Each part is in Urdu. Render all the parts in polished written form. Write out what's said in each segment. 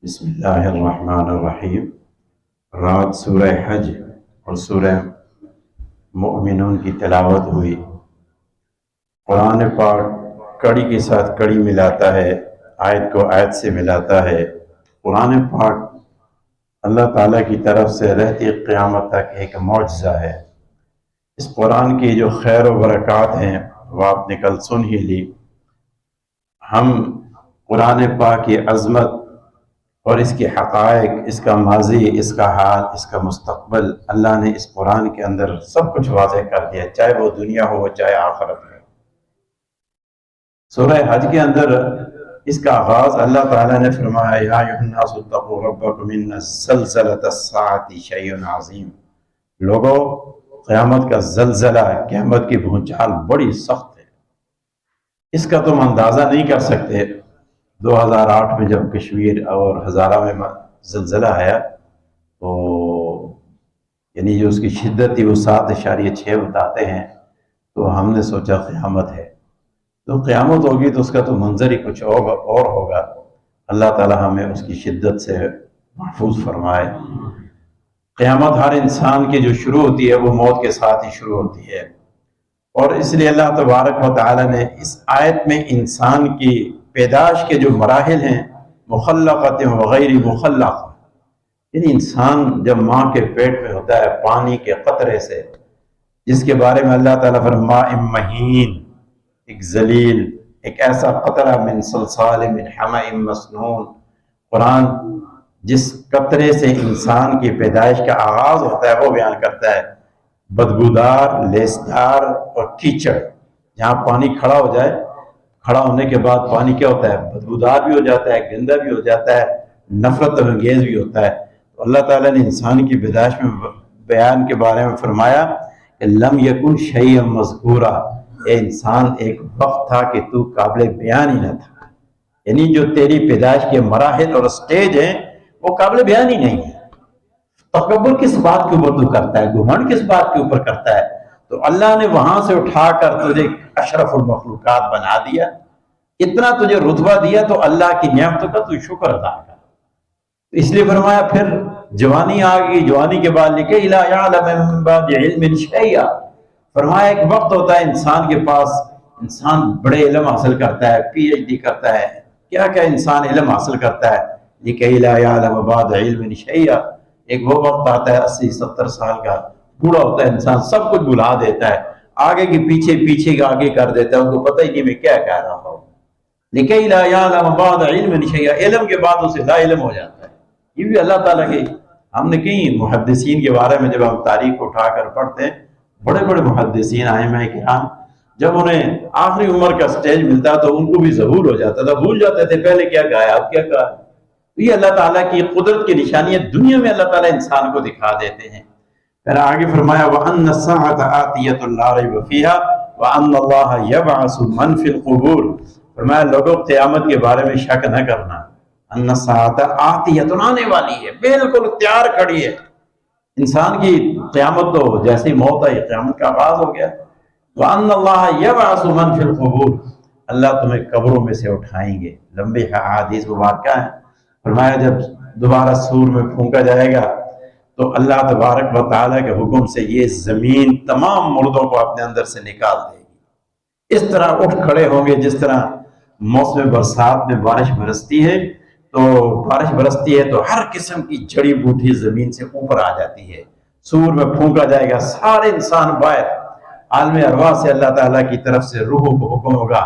بسم اللہ الرحمن الرحیم۔ رات سورہ حج اور سورہ مؤمنون کی تلاوت ہوئی۔ قرآن پاک کڑی کے ساتھ کڑی ملاتا ہے، آیت کو آیت سے ملاتا ہے۔ قرآن پاک اللہ تعالیٰ کی طرف سے رہتی قیامت تک ایک معجزہ ہے۔ اس قرآن کی جو خیر و برکات ہیں وہ آپ نے کل سن ہی لی۔ ہم قرآن پاک کی عظمت اور اس کے حقائق، اس کا ماضی، اس کا حال، اس کا مستقبل، اللہ نے اس قرآن کے اندر سب کچھ واضح کر دیا، چاہے وہ دنیا ہو چاہے آخرت ہو۔ سورہ حج کے اندر اس کا آغاز اللہ تعالیٰ نے فرمایا، یا ایھا الناس اتقوا ربکم ان زلزلۃ الساعۃ شیء عظیم۔ لوگو، قیامت کا زلزلہ، قیامت کی بھونچال بڑی سخت ہے، اس کا تم اندازہ نہیں کر سکتے۔ 2008 میں جب کشمیر اور ہزارہ میں زلزلہ آیا تو یعنی جو اس کی شدت تھی وہ 7.6 بتاتے ہیں، تو ہم نے سوچا قیامت ہے، تو قیامت ہوگی تو اس کا تو منظر ہی کچھ اور ہوگا۔ اللہ تعالی ہمیں اس کی شدت سے محفوظ فرمائے۔ قیامت ہر انسان کی جو شروع ہوتی ہے وہ موت کے ساتھ ہی شروع ہوتی ہے، اور اس لیے اللہ تبارک و تعالی نے اس آیت میں انسان کی پیدائش کے جو مراحل ہیں، مخلقۃ وغیر مخلقہ، یعنی انسان جب ماں کے پیٹ میں ہوتا ہے پانی کے قطرے سے، جس کے بارے میں اللہ تعالیٰ فرماء مہین، ایک ذلیل، ایک ایسا قطرہ من صلصال من حمأ مسنون۔ قرآن جس قطرے سے انسان کی پیدائش کا آغاز ہوتا ہے وہ بیان کرتا ہے، بدبودار، لیسدار اور کیچڑ۔ جہاں پانی کھڑا ہو جائے، کھڑا ہونے کے بعد پانی کیا ہوتا ہے؟ بدبودار بھی ہو جاتا ہے، گندا بھی ہو جاتا ہے، نفرت انگیز بھی ہوتا ہے۔ تو اللہ تعالیٰ نے انسان کی پیدائش میں بیان کے بارے میں فرمایا کہ لم یکن شیئا مذکورا، اے انسان ایک وقت تھا کہ تو قابل بیان ہی نہ تھا، یعنی جو تیری پیدائش کے مراحل اور سٹیج ہیں وہ قابل بیان ہی نہیں ہے۔ تکبر کس بات کے اوپر تو کرتا ہے، گھمنڈ کس بات کے اوپر کرتا ہے؟ تو اللہ نے وہاں سے اٹھا کر تجھے اشرف المخلوقات بنا دیا، اتنا تجھے رتبہ دیا، تو اللہ کی نعمتوں کا تو شکر ادا کر۔ اس لیے فرمایا پھر جوانی آ گئی، جوانی کے بعد لکھے الا یعلم من بعد علم شیئا، فرمایا ایک وقت ہوتا ہے انسان کے پاس، انسان بڑے علم حاصل کرتا ہے، پی ایچ ڈی کرتا ہے، کیا کیا انسان علم حاصل کرتا ہے، لکھے الا یعلم بعد علم شیئا۔ ایک وہ وقت آتا ہے 80-70 سال کا، بوڑھا ہوتا ہے انسان، سب کچھ بھلا دیتا ہے، آگے کی پیچھے، پیچھے کا آگے کر دیتا ہے، ان کو پتہ ہی نہیں میں کیا کہہ رہا ہوں۔ لِكَيْ لَا يَعْلَمَ بَعْدَ عِلْمٍ شَيْئًا، علم کے بعد اسے لا علم ہو جاتا ہے۔ یہ بھی اللہ تعالیٰ کی، ہم نے کئی محدثین کے بارے میں جب ہم تاریخ کو اٹھا کر پڑھتے ہیں، بڑے بڑے محدثین ائمہ کرام، جب انہیں آخری عمر کا سٹیج ملتا تو ان کو بھی ظہور ہو جاتا تھا، بھول جاتے تھے پہلے کیا کہا اب کیا کہا۔ یہ اللہ تعالیٰ کی قدرت کی نشانی ہے، دنیا میں اللہ تعالیٰ انسان کو دکھا دیتے ہیں۔ پھر آگے فرمایا وَأَنَّ السَّاعَةَ آتِيَةٌ لَا رَيْبَ فِيهَا وَأَنَّ اللَّهَ يَبْعَثُ مَنْ فِي الْقُبُورِ۔ فرمایا لوگوں قیامت کے بارے میں شک نہ کرنا، ان الساعۃ آتیۃ، آنے والی ہے، بالکل تیار کھڑی ہے۔ انسان کی قیامت تو جیسے ہی موت آئی قیامت کا آغاز ہو گیا۔ وَأَنَّ اللَّهَ يَبْعَثُ مَنْ فِي الْقُبُورِ، اللہ تمہیں قبروں میں سے اٹھائیں گے۔ لمبی احادیث مبارکہ ہیں۔ فرمایا جب دوبارہ سور میں پھونکا جائے گا تو اللہ تبارک و تعالیٰ کے حکم سے یہ زمین تمام مردوں کو اپنے اندر سے نکال دے گی، اس طرح اٹھ کھڑے ہوں گے جس طرح موسم برسات میں بارش برستی ہے، تو بارش برستی ہے تو ہر قسم کی جڑی بوٹی زمین سے اوپر آ جاتی ہے۔ سور میں پھونکا جائے گا، سارے انسان باہر، عالم ارواح سے اللہ تعالیٰ کی طرف سے روحوں کو حکم ہوگا،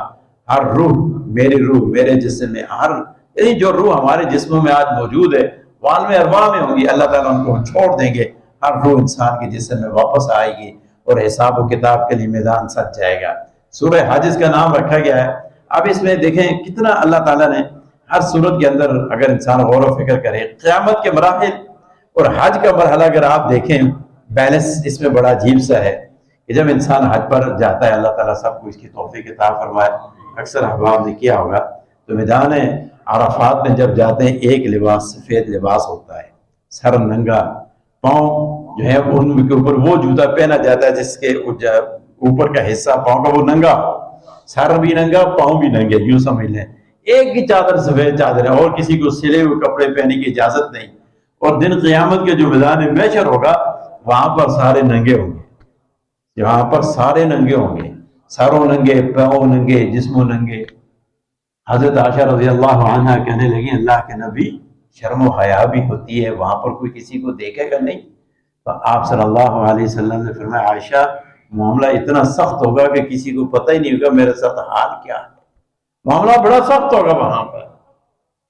ہر روح، میری روح میرے جسم میں، ہر یعنی جو روح ہمارے جسموں میں آج موجود ہے وہ عالم ارواح میں ہوگی، اللہ تعالیٰ ان کو چھوڑ دیں گے، ہر روح انسان کے جسم میں واپس آئے گی اور حساب و کتاب کے لیے میدان سج جائے گا۔ سورہ حج اس کا نام رکھا گیا ہے۔ اب اس میں دیکھیں کتنا اللہ تعالیٰ نے ہر صورت کے اندر، اگر انسان غور و فکر کرے، قیامت کے مراحل اور حج کا مرحلہ اگر آپ دیکھیں، بیلنس اس میں بڑا عجیب سا ہے کہ جب انسان حج پر جاتا ہے، اللہ تعالیٰ سب کو اس کی توفیق عطا فرمائے۔ اکثر احباب نے کیا ہوگا تو میدان عرفات میں جب جاتے ہیں ایک لباس، سفید لباس ہوتا ہے، سر ننگا، پاؤں جو ہے ان کے اوپر وہ جوتا پہنا جاتا ہے جس کے اوپر کا حصہ پاؤں کا وہ ننگا، سر بھی ننگا، پاؤں بھی ننگے، یوں سمجھ لیں۔ ایک کی چادر سفید چادر ہے، اور کسی کو سلے ہوئے کپڑے پہننے کی اجازت نہیں۔ اور دن قیامت کے جو میدان محشر ہوگا وہاں پر سارے ننگے ہوں گے، وہاں پر سارے ننگے ہوں گے، سروں ننگے، پاؤں ننگے، جسموں ننگے۔ حضرت عائشہ رضی اللہ عنہا کہنے لگی اللہ کے نبی شرم و حیا بھی ہوتی ہے، وہاں پر کوئی کسی کو دیکھے گا نہیں؟ تو آپ صلی اللہ علیہ وسلم نے فرمایا عائشہ معاملہ اتنا سخت ہوگا کہ کسی کو پتہ ہی نہیں ہوگا میرے ساتھ حال کیا ہے، معاملہ بڑا سخت ہوگا وہاں پر۔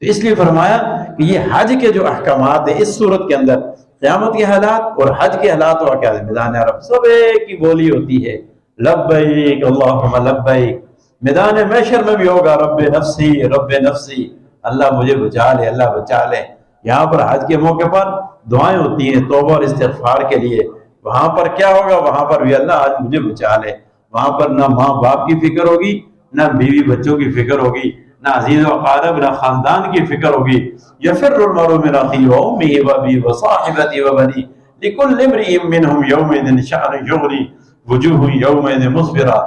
تو اس لیے فرمایا کہ یہ حج کے جو احکامات ہیں اس صورت کے اندر قیامت کے حالات اور حج کے حالات اور کیا میدان عرب سب ایک ہی بولی ہوتی ہے، لبیک اللہم لبیک۔ میدان محشر میں بھی ہوگا رب نفسی رب نفسی، اللہ مجھے بچا لے، اللہ بچا لے۔ یہاں پر حج کے موقع پر دعائیں ہوتی ہیں توبہ اور استغفار کے لیے، وہاں پر کیا ہوگا؟ وہاں پر بھی اللہ آج مجھے بچا لے۔ وہاں پر نہ ماں باپ کی فکر ہوگی، نہ بیوی بچوں کی فکر ہوگی، نہ عزیز و اقارب، نہ خاندان کی فکر ہوگی۔ یفر المرء من اخیہ وامہ وابیہ وصاحبتہ وبنیہ لکل امرئ منہم یومئذ شأن یغنیہ وجوہ یومئذ مسفرہ۔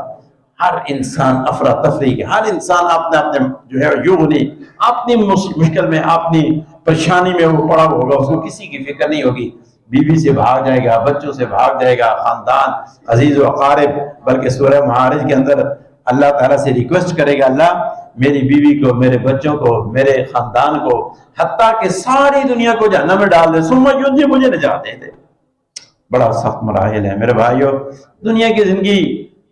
ہر انسان افراتفری کے، ہر انسان اپنے اپنے جو ہے یغنی، اپنی مشکل میں، اپنی پریشانی میں وہ پڑا ہوگا، اس کو کسی کی فکر نہیں ہوگی۔ بیوی سے بھاگ جائے گا، بچوں سے بھاگ جائے گا، خاندان، عزیز و اقارب۔ بلکہ سورہ معارج کے اندر اللہ تعالیٰ سے ریکویسٹ کرے گا اللہ میری بیوی کو، میرے بچوں کو، میرے خاندان کو، حتیٰ کہ ساری دنیا کو جہنم میں ڈال دے، ثم ینجی، مجھے نجات دے دے۔ بڑا سخت مراحل ہے میرے بھائیو۔ دنیا کی زندگی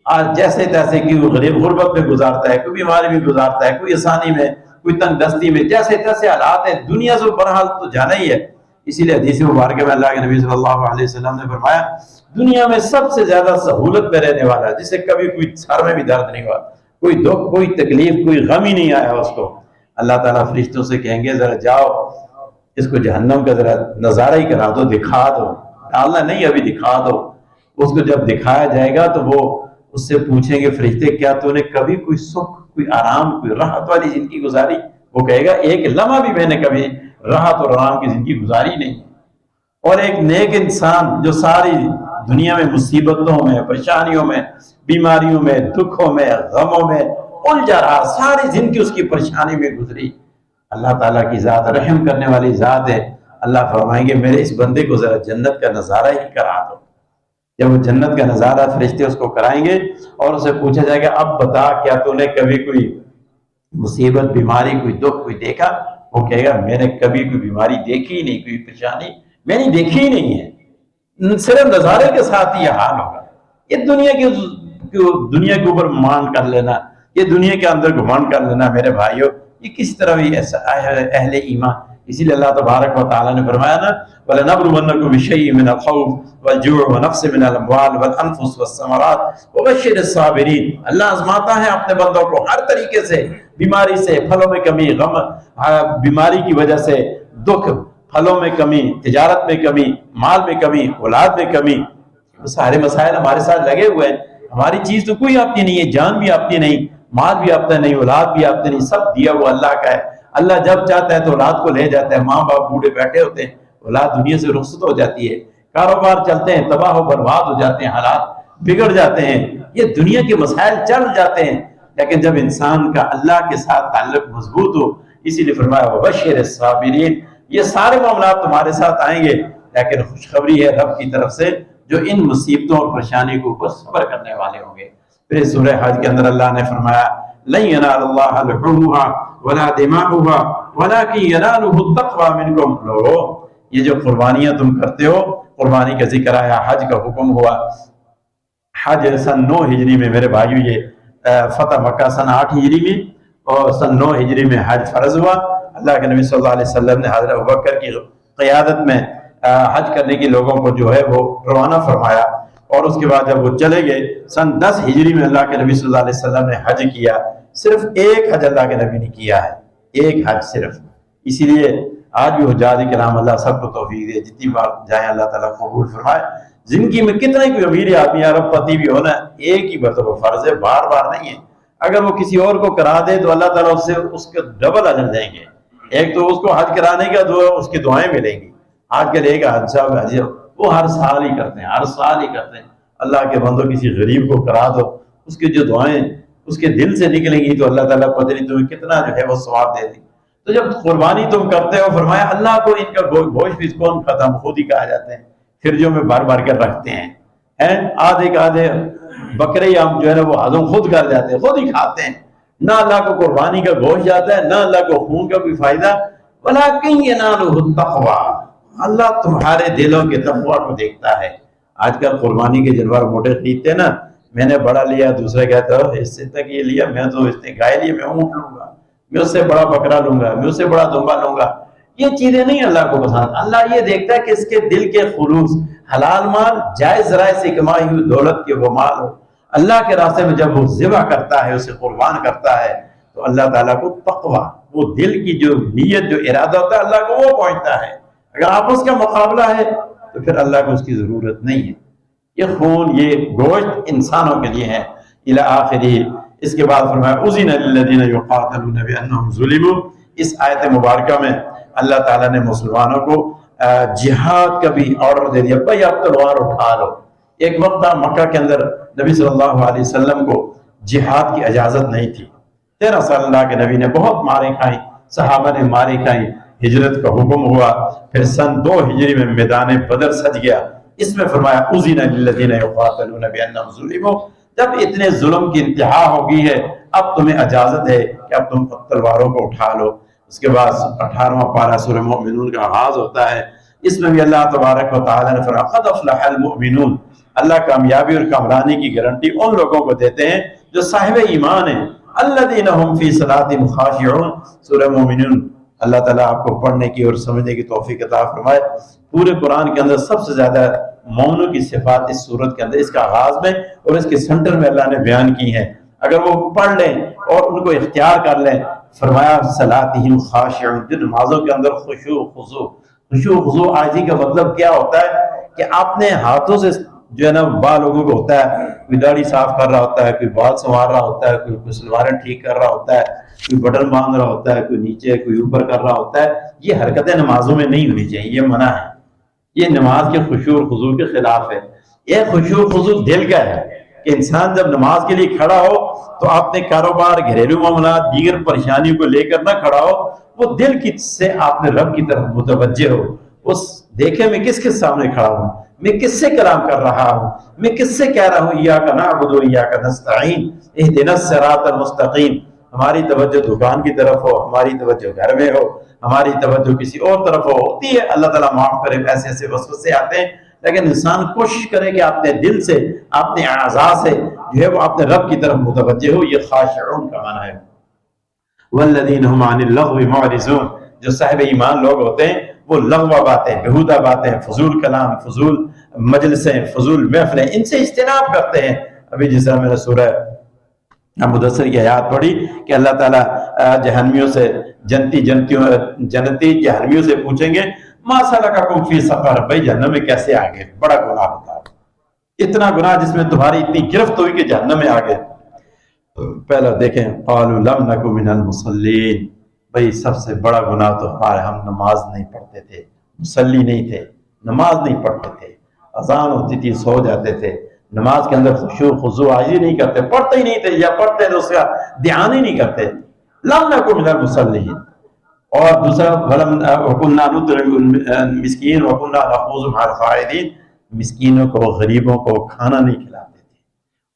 آج جیسے تیسے کی غریب غربت میں گزارتا ہے، کوئی بیماری میں گزارتا ہے، کوئی آسانی میں، کوئی تنگ دستی میں، جیسے تیسے حالات ہیں، دنیا سے بہرحال تو جانا ہی ہے۔ اسی لیے حدیث مبارکہ میں اللہ کے نبی صلی اللہ علیہ وسلم نے فرمایا دنیا میں سب سے زیادہ سہولت میں رہنے والا جسے کبھی کوئی سر میں بھی درد نہیں ہوا، کوئی دکھ، کوئی تکلیف، کوئی غم ہی نہیں آیا اس کو، اللہ تعالیٰ فرشتوں سے کہیں گے ذرا جاؤ اس کو جہنم کا ذرا نظارہ ہی کرا دو، دکھا دو، ڈالنا نہیں ابھی دکھا دو۔ اس کو جب دکھایا جائے گا تو وہ اس سے پوچھیں گے فرشتے کیا تو نے کبھی کوئی سکھ، کوئی آرام، کوئی راحت والی زندگی گزاری؟ وہ کہے گا ایک لمحہ بھی میں نے کبھی راحت اور آرام کی زندگی گزاری نہیں۔ اور ایک نیک انسان جو ساری دنیا میں مصیبتوں میں، پریشانیوں میں، بیماریوں میں، دکھوں میں، غموں میں الجھا رہا، ساری زندگی اس کی پریشانی میں گزری، اللہ تعالیٰ کی ذات رحم کرنے والی ذات ہے، اللہ فرمائیں گے میرے اس بندے کو ذرا جنت کا نظارہ ہی کرا دو۔ جب وہ جنت کا نظارہ فرشتے اس کو کرائیں گے اور اسے پوچھا جائے گا اب بتا کیا تو نے کبھی کوئی مصیبت، بیماری، کوئی دکھ کوئی دیکھا؟ وہ کہے گا میں نے کبھی کوئی بیماری دیکھی ہی نہیں، کوئی پریشانی میں نے دیکھی ہی نہیں ہے، صرف نظارے کے ساتھ ہی یہ حال ہوگا۔ یہ دنیا کے اوپر مان کر لینا، یہ دنیا کے اندر گمان کر لینا میرے بھائیوں، یہ کس طرح بھی ایسا اہل ایمان۔ اسی لیے اللہ تبارک و تعالیٰ نے فرمایا نا وَلَنَبْلُوَنَّكُم بِشَيْءٍ مِّنَ الْخَوْفِ وَالْجُوعِ وَنَقْصٍ مِّنَ الْأَمْوَالِ وَالْأَنفُسِ وَالثَّمَرَاتِ وَبَشِّرِ الصَّابِرِينَ۔ اللہ آزماتا ہے اپنے بندوں کو ہر طریقے سے، بیماری سے، پھلوں میں کمی، غم، بیماری کی وجہ سے دکھ، پھلوں میں کمی، تجارت میں کمی، مال میں کمی، اولاد میں کمی، سارے مسائل ہمارے ساتھ لگے ہوئے ہیں۔ ہماری چیز تو کوئی آپتی نہیں ہے، جان بھی آپتی نہیں، مال بھی آپتا نہیں، اولاد بھی آپتی نہیں، سب دیا ہوا اللہ کا ہے۔ اللہ جب چاہتا ہے تو اولاد کو لے جاتا ہے، ماں باپ بوڑھے بیٹھے ہوتے ہیں، اولاد دنیا سے رخصت ہو جاتی ہے، کاروبار چلتے ہیں، تباہ و برباد ہو جاتے ہیں، حالات بگڑ جاتے ہیں، یہ دنیا کے مسائل چل جاتے ہیں، لیکن جب انسان کا اللہ کے ساتھ تعلق مضبوط ہو، اسی لیے فرمایا وَبَشِّرِ الصَّابِرِينَ، یہ سارے معاملات تمہارے ساتھ آئیں گے، لیکن خوشخبری ہے رب کی طرف سے جو ان مصیبتوں اور پریشانی کو اوپر صبر کرنے والے ہوں گے۔ پھر سورہ حج کے اندر اللہ نے فرمایا لَن يَنَالَ اللَّهَ لُحُومُهَا وَلَا دِمَاؤُهَا وَلَكِن يَنَالُهُ التَّقْوَىٰ مِنكُمْ۔ لوگو یہ جو قربانیاں تم کرتے ہو، قربانی کا ذکر آیا، حج کا حکم ہوا۔ حج سن 9 ہجری میں میرے بھائیو، یہ فتح مکہ سن 8 ہجری میں اور سن 9 ہجری میں حج فرض ہوا۔ اللہ کے نبی صلی اللہ علیہ وسلم نے حضرت ابوبکر کی قیادت میں حج کرنے کے لوگوں کو جو ہے وہ روانہ فرمایا، اور اس کے بعد جب وہ چلے گئے سن 10 ہجری میں اللہ کے نبی صلی اللہ علیہ وسلم نے حج کیا۔ صرف ایک حج اللہ کے نبی نے کیا ہے، ایک حج صرف۔ اسی لیے آج بھی حجاج کرام اللہ سب کو توفیق دے، جتنی بار جائیں اللہ تعالیٰ قبول فرمائے۔ زندگی میں کتنے کوئی امیر آدمی ارب پتی بھی ہونا، ایک ہی مرتبہ فرض ہے، بار بار نہیں ہے۔ اگر وہ کسی اور کو کرا دے تو اللہ تعالیٰ اس سے اس کے ڈبل اجر دیں گے۔ ایک تو اس کو حج کرانے کا اس کی دعائیں ملیں گی، آج کل ایک حج صاحب حج وہ ہر سال ہی کرتے ہیں، ہر سال ہی کرتے ہیں۔ اللہ کے بندوں کسی غریب کو کرا دو، اس کی جو دعائیں اس کے دل سے نکلیں گی تو اللہ تعالیٰ پتہ نہیں تمہیں کتنا جو ہے وہ ثواب دے دیں۔ تو جب قربانی تم کرتے ہو، فرمایا اللہ کو ان کا گوشت بھی کون کھاتا، ہم خود ہی کھا جاتے ہیں، فرجوں میں بار بار کر رکھتے ہیں، آدھے بکرے ہم جو ہے نا وہ ہضم خود کر جاتے ہیں، خود ہی کھاتے ہیں، نہ اللہ کو قربانی کا گوشت جاتا ہے، نہ اللہ کو خون کا کوئی فائدہ۔ وَلَٰكِن يَنَالُهُ التَّقْوَىٰ، اللہ تمہارے دلوں کے تقویٰ کو دیکھتا ہے۔ آج کل قربانی کے جانور موٹے خریدتے ہیں نا، میں نے بڑا لیا، دوسرے کہتا ہے اس سے تک یہ لیا، میں تو اس نے گائے لیا، میں اونٹ لوں گا، میں اس سے بڑا بکرا لوں گا، میں اس سے بڑا دمبا لوں گا۔ یہ چیزیں نہیں اللہ کو پسند۔ اللہ یہ دیکھتا ہے کہ اس کے دل کے خلوص، حلال مال، جائز ذرائع سے کمائی ہوئی دولت کے وہ مال ہو، اللہ کے راستے میں جب وہ ذبح کرتا ہے، اسے قربان کرتا ہے، تو اللہ تعالیٰ کو تقویٰ، وہ دل کی جو نیت، جو ارادہ ہوتا ہے، اللہ کو وہ پہنچتا ہے۔ اگر آپس کا مقابلہ ہے تو پھر اللہ کو اس کی ضرورت نہیں ہے۔ یہ خون، یہ گوشت انسانوں کے لیے ہے۔ الی آخری، اس کے بعد فرمایا اذن للذین یقاتلون بانہم ظلموا۔ اس آیت مبارکہ میں اللہ تعالیٰ نے مسلمانوں کو جہاد کا بھی آرڈر دے دیا، بھائی آپ تلوار اٹھا لو۔ ایک وقت تھا مکہ کے اندر نبی صلی اللہ علیہ وسلم کو جہاد کی اجازت نہیں تھی۔ 13 سال اللہ کے نبی نے بہت مارے کھائیں، صحابہ نے مارے کھائیں، ہجرت کا حکم ہوا، پھر سن 2 ہجری میں میدان بدر سج گیا۔ اس میں فرمایا اذن للذین یقاتلون بانہم ظلموا، جب اتنے ظلم کی انتہا ہو گئی ہے، اب تمہیں اجازت ہے کہ اب تم تلواروں کو اٹھا لو۔ اس کے بعد 18واں پارہ سورہ مومنون کا آغاز ہوتا ہے۔ اس میں بھی اللہ تبارک و تعالیٰ نے فرمایا قد افلح المؤمنون، اللہ کامیابی اور کامرانی کی گارنٹی ان لوگوں کو دیتے ہیں جو صاحب ایمان ہیں۔ الذین هم فی صلاتہم خاشعون، سورہ مومنون۔ اللہ تعالیٰ آپ کو پڑھنے کی اور سمجھنے کی توفیق عطا فرمائے۔ پورے قرآن کے اندر سب سے زیادہ مومنوں کی صفات اس سورت کے اندر، اس کا آغاز میں اور اس کے سنٹر میں اللہ نے بیان کی ہیں۔ اگر وہ پڑھ لیں اور ان کو اختیار کر لیں، فرمایا صلاتہم خاشعون، جن نمازوں کے اندر خشوع خضوع۔ خشوع خضوع آجزی کا مطلب کیا ہوتا ہے کہ آپ نے ہاتھوں سے جو ہے نا بعض لوگوں کو ہوتا ہے، کوئی داڑھی صاف کر رہا ہوتا ہے، کوئی بال سنوار رہا ہوتا ہے، کوئی سلواریں ٹھیک کر رہا ہوتا ہے، کوئی بٹن باندھ رہا ہوتا ہے، کوئی نیچے کوئی اوپر کر رہا ہوتا ہے۔ یہ حرکتیں نمازوں میں نہیں ہونی چاہیے، یہ منع ہے، یہ نماز کے خشوع اور خضوع کے خلاف ہے۔ یہ خشوع و خضوع دل کا ہے کہ انسان جب نماز کے لیے کھڑا ہو تو اپنے کاروبار، گھریلو معاملات، دیگر پریشانیوں کو لے کر نہ کھڑا ہو، وہ دل کی سے آپ نے رب کی طرف متوجہ ہو، اس دیکھے میں کس کے سامنے کھڑا ہوں، میں کس سے کلام کر رہا ہوں، میں کس سے کہہ رہا ہوں ایاک نعبد و ایاک نستعین اہدنا الصراط المستقیم۔ ہماری توجہ دکان کی طرف ہو، ہماری توجہ گھر میں ہو، ہماری توجہ کسی اور طرف ہوتی ہے، اللہ تعالیٰ معاف کرے، ایسے ایسے وسوسے آتے ہیں، لیکن انسان کوشش کرے کہ اپنے دل سے، اپنے اعضاء سے جو ہے وہ اپنے رب کی طرف متوجہ ہو۔ یہ خاشعون کا معنی ہے۔ والذین هم عن اللغو معرضون، جو صاحب ایمان لوگ ہوتے ہیں وہ لغو باتیں، بہودہ باتیں، فضول کلام، فضول مجلسیں، فضول محفلیں، ان سے اجتناب کرتے ہیں۔ ابھی جس طرح میں نے سورہ مدثر کی آیات پڑھی کہ اللہ تعالیٰ جہنمیوں سے، جنتی جہنمیوں سے پوچھیں گے ما سلککم فی سقر، بھائی جہنم میں کیسے آگے، بڑا گناہ بتاؤ، اتنا گناہ جس میں تمہاری اتنی گرفت ہوئی کہ جہنم میں آگے۔ پہلا دیکھیں قالوا لم نک من المصلین، بھائی سب سے بڑا گناہ تو ہمارے، ہم نماز نہیں پڑھتے تھے، مصلی نہیں تھے، نماز نہیں پڑھتے تھے، اذان ہوتی تھی سو جاتے تھے، نماز کے اندر خشوع خضوع عاجزی نہیں کرتے، پڑھتے ہی نہیں تھے، یا پڑھتے تو اس کا دھیان ہی نہیں کرتے۔ لم نک من المصلین، اور دوسرا وَكُنَّا نُطْعِمُ الْمِسْكِينَ وَكُنَّا نَخُوضُ مَعَ الْخَائِضِينَ، مسکینوں کو، غریبوں کو کھانا نہیں کھلاتے تھے،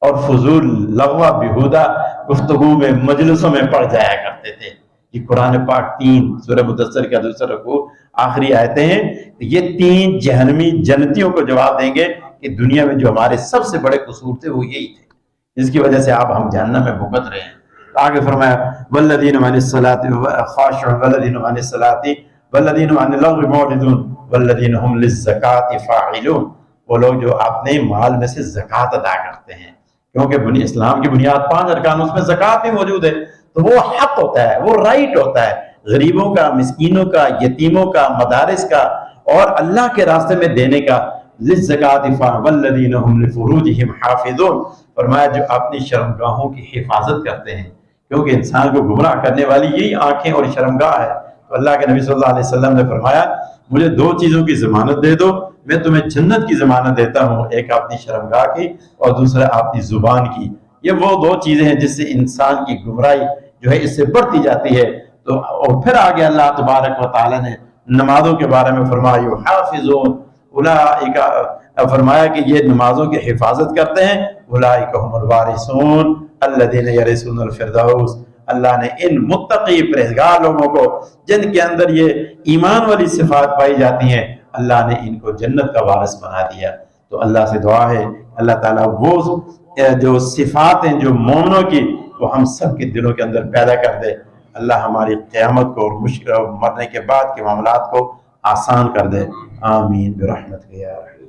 اور فضول لغو بیہودہ گفتگو میں، مجلسوں میں پڑ جایا کرتے تھے۔ یہ قرآن پاک 3 سورہ مدثر کا دوسرا رکوع آخری آیتیں ہیں، یہ 3 جہنمی جنتیوں کو جواب دیں گے کہ دنیا میں جو ہمارے سب سے بڑے قصور تھے وہ یہی تھے، جس کی وجہ سے آپ ہم جہنم میں بھگت رہے ہیں۔ آگے فرمایا والذین عن الصلاۃ خاشعون والذین عن الصلاۃ والذین عن اللغو معرضون والذین هم للزکاۃ فاعلون، وہ لوگ جو اپنے مال میں سے زکوٰۃ ادا کرتے ہیں، کیونکہ اسلام کی بنیاد 5 ارکان، اس میں زکوٰۃ بھی موجود ہے، تو وہ حق ہوتا ہے، وہ رائٹ ہوتا ہے غریبوں کا، مسکینوں کا، یتیموں کا، مدارس کا، اور اللہ کے راستے میں دینے کا۔ للزکاۃ والذین هم لفروجهم حافظون، فرمایا جو اپنی شرمگاہوں کی حفاظت کرتے ہیں، کیونکہ انسان کو گمراہ کرنے والی یہی آنکھیں اور شرمگاہ ہے۔ تو اللہ کے نبی صلی اللہ علیہ وسلم نے فرمایا مجھے 2 چیزوں کی ضمانت دے دو، میں تمہیں جنت کی ضمانت دیتا ہوں، ایک اپنی شرمگاہ کی اور دوسرا اپنی زبان کی۔ یہ وہ دو چیزیں ہیں جس سے انسان کی گمراہی جو ہے اس سے بڑھتی جاتی ہے۔ تو اور پھر آگے اللہ تبارک و تعالیٰ نے نمازوں کے بارے میں فرمایا یحافظون اولئک، فرمایا کہ یہ نمازوں کی حفاظت کرتے ہیں، اولئک هم الوارثون الذین یرثون الفردوس، اللہ نے ان متقی پرہیزگار لوگوں کو جن کے اندر یہ ایمان والی صفات پائی جاتی ہیں، اللہ نے ان کو جنت کا وارث بنا دیا۔ تو اللہ سے دعا ہے اللہ تعالیٰ وہ جو صفات ہیں جو مومنوں کی وہ ہم سب کے دلوں کے اندر پیدا کر دے۔ اللہ ہماری قیامت کو اور مشکل مرنے کے بعد کے معاملات کو آسان کر دے، آمین برحمتک یا رحیم۔